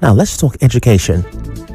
Now let's talk education.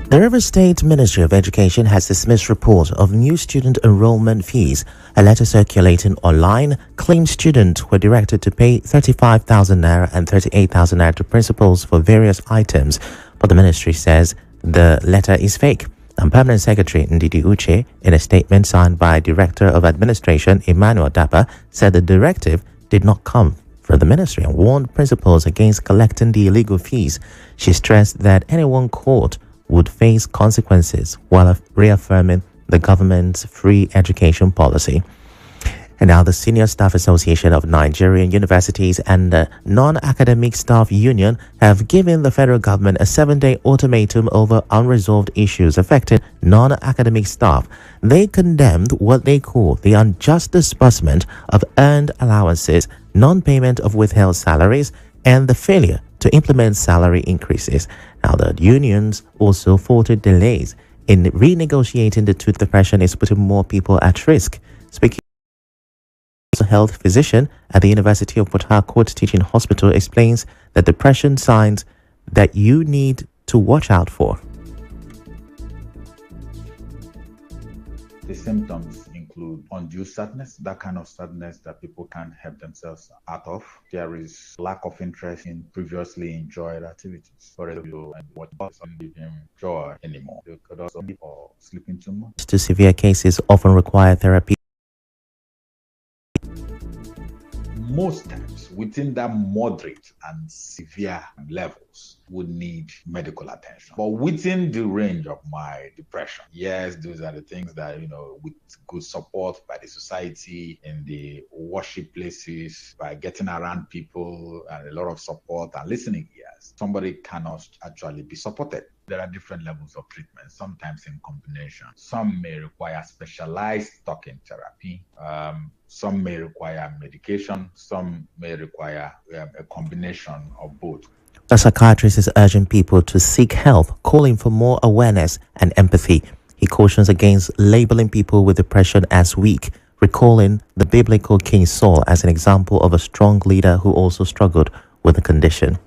The Rivers State Ministry of Education has dismissed report of new student enrollment fees. A letter circulating online claims students were directed to pay 35,000 naira and 38,000 naira to principals for various items, but the ministry says the letter is fake. And Permanent Secretary Ndidi Uche, in a statement signed by Director of Administration Emmanuel Dapper, said the directive did not come from the ministry and warned principals against collecting the illegal fees. She stressed that anyone caught would face consequences while reaffirming the government's free education policy. And now the Senior Staff Association of Nigerian Universities and the Non-Academic Staff Union have given the federal government a 7-day ultimatum over unresolved issues affecting non-academic staff. They condemned what they call the unjust disbursement of earned allowances, non-payment of withheld salaries, and the failure to implement salary increases. Now, the unions also faulted delays in renegotiating the tooth depression is putting more people at risk. Speaking a health physician at the University of Port Harcourt Teaching Hospital explains the depression signs that you need to watch out for. The symptoms include undue sadness, that kind of sadness that people can't help themselves out of. There is lack of interest in previously enjoyed activities. For example, what doesn't give him joy anymore. They could also be or sleeping too much. To severe cases often require therapy. Most times, within that moderate and severe levels, would need medical attention. But within the range of my depression, yes, those are the things that, with good support by the society, in the worship places, by getting around people and a lot of support and listening ears, somebody cannot actually be supported. There are different levels of treatment, sometimes in combination. Some may require specialized talking therapy. Some may require medication. Some may require a combination of both. The psychiatrist is urging people to seek help, calling for more awareness and empathy. He cautions against labeling people with depression as weak, recalling the biblical King Saul as an example of a strong leader who also struggled with the condition.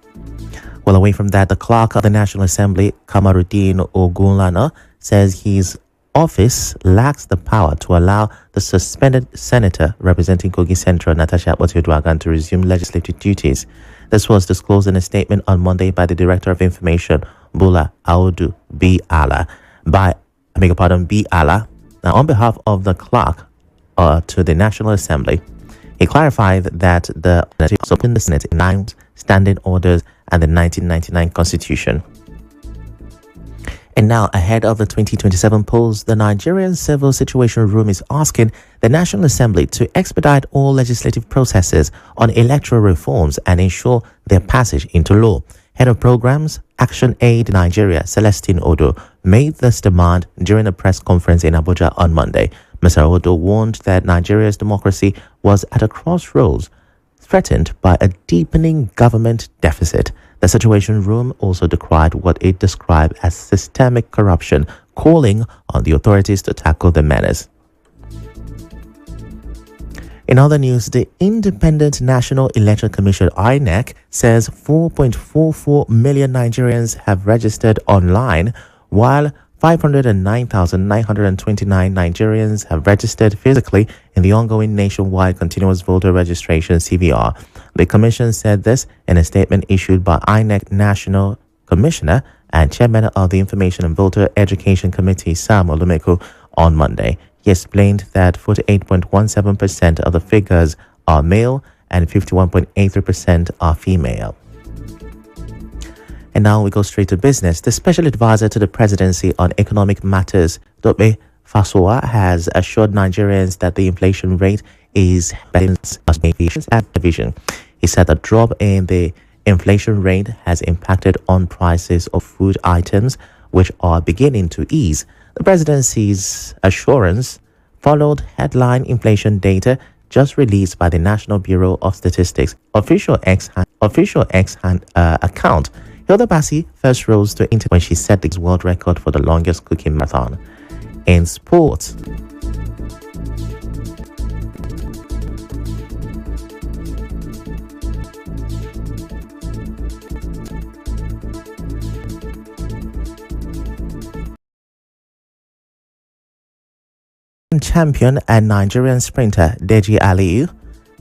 Well, away from that, the clerk of the National Assembly, Kamaruddin Ogunlana, says his office lacks the power to allow the suspended senator representing Kogi Central, Natasha Akpoti-Oduaghan, to resume legislative duties. This was disclosed in a statement on Monday by the Director of Information, Bola Audu B. Allah. B. Allah. Now, on behalf of the clerk to the National Assembly, he clarified that the opened the Senate in 9 standing orders and the 1999 Constitution. And now, ahead of the 2027 polls, the Nigerian Civil Situation Room is asking the National Assembly to expedite all legislative processes on electoral reforms and ensure their passage into law. Head of Programs, Action Aid Nigeria, Celestine Odo, made this demand during a press conference in Abuja on Monday. Mr. Odo warned that Nigeria's democracy was at a crossroads, threatened by a deepening government deficit. The Situation Room also decried what it described as systemic corruption, calling on the authorities to tackle the menace. In other news, the Independent National Electoral Commission (INEC) says 4.44 million Nigerians have registered online, while 509,929 Nigerians have registered physically in the ongoing nationwide continuous voter registration (CVR). The commission said this in a statement issued by INEC National Commissioner and Chairman of the Information and Voter Education Committee, Sam Olumeko, on Monday. He explained that 48.17% of the figures are male and 51.83% are female. And now we go straight to business. The Special Advisor to the Presidency on Economic Matters, Dope Fasoa, has assured Nigerians that the inflation rate is at division. He said a drop in the inflation rate has impacted on prices of food items, which are beginning to ease. The presidency's assurance followed headline inflation data just released by the National Bureau of Statistics official X account. Hilda Bassi first rose to when she set the world record for the longest cooking marathon. In sports, Champion and Nigerian sprinter Deji Aliyu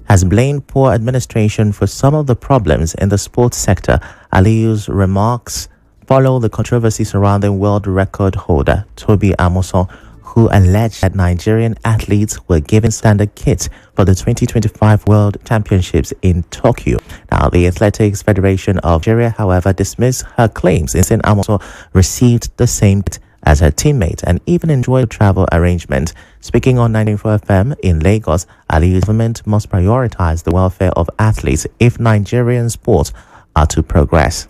has blamed poor administration for some of the problems in the sports sector. Aliyu's remarks follow the controversy surrounding world record holder Toby Amusan, who alleged that Nigerian athletes were given standard kits for the 2025 World Championships in Tokyo. Now, the Athletics Federation of Nigeria, however, dismissed her claims, saying Amusan received the same kit as her teammate and even enjoyed the travel arrangement. Speaking on 94 FM in Lagos, Aliyu's government must prioritize the welfare of athletes if Nigerian sports are to progress.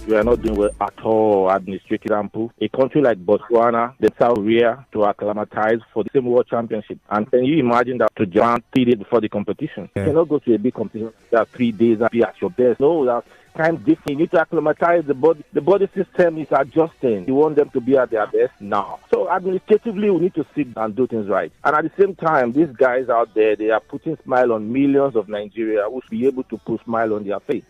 We are not doing well at all. Administrative example, a country like Botswana, the South Korea, to acclimatize for the same World Championship. And can you imagine that to Japan 3 days before the competition? Yeah. You cannot go to a big competition that 3 days and be at your best. No, that's kind of different. You need to acclimatize the body. The body system is adjusting. You want them to be at their best now. So administratively, we need to sit and do things right. And at the same time, these guys out there, they are putting smile on millions of Nigeria who should be able to put smile on their face.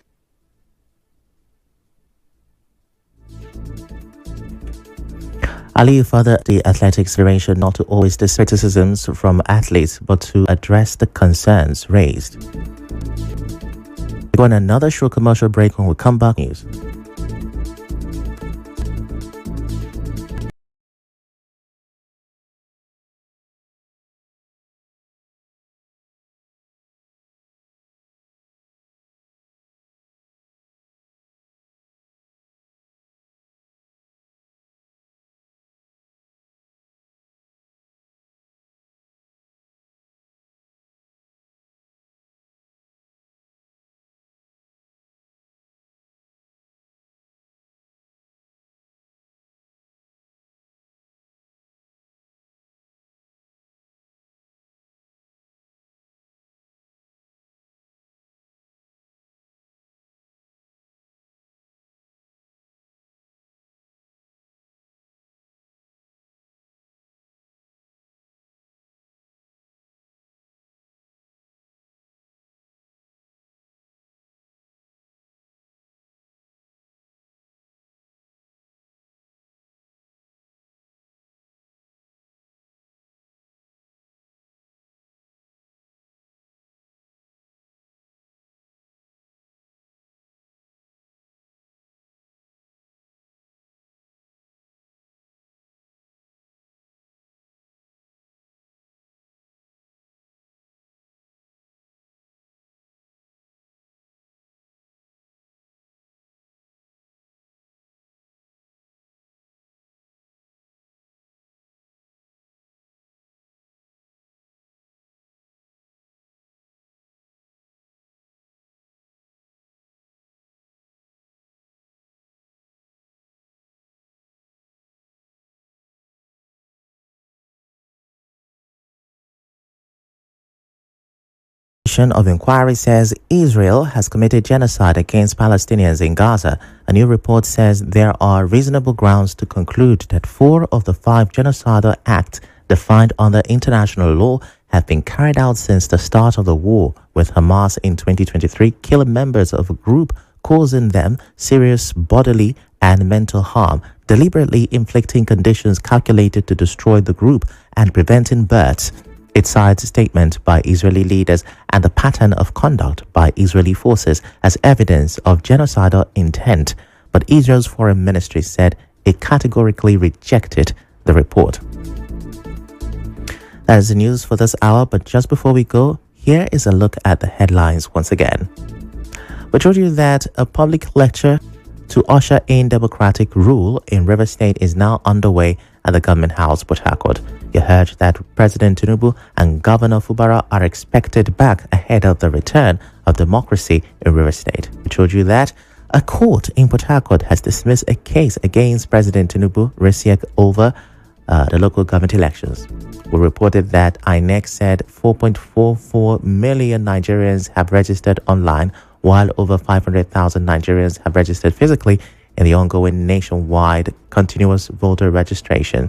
Aliyu furthered the Athletics Federation not to always dismiss criticisms from athletes, but to address the concerns raised. We're going another short commercial break when we come back. News. Of inquiry says Israel has committed genocide against Palestinians in Gaza. A new report says there are reasonable grounds to conclude that 4 of the 5 genocidal acts defined under international law have been carried out since the start of the war with Hamas in 2023, killing members of a group, causing them serious bodily and mental harm, deliberately inflicting conditions calculated to destroy the group, and preventing births. It cites a statement by Israeli leaders and the pattern of conduct by Israeli forces as evidence of genocidal intent, but Israel's foreign ministry said it categorically rejected the report. That is the news for this hour, but just before we go, here is a look at the headlines once again. We told you that a public lecture to usher in democratic rule in River State is now underway at the Government House, Port Harcourt. You heard that President Tinubu and Governor Fubara are expected back ahead of the return of democracy in River State. We told you that a court in Port Harcourt has dismissed a case against President Tinubu over the local government elections. We reported that INEC said 4.44 million Nigerians have registered online, while over 500,000 Nigerians have registered physically in the ongoing nationwide continuous voter registration.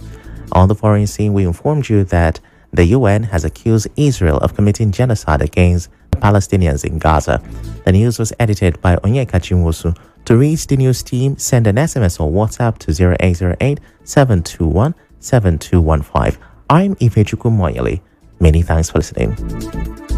On the foreign scene, we informed you that The UN has accused Israel of committing genocide against the Palestinians in Gaza. The news was edited by Onyeka Chinwosu. To reach the news team, send an SMS or WhatsApp to 0808 721 7215. I'm Ifechukwu Muonyili. Many thanks for listening.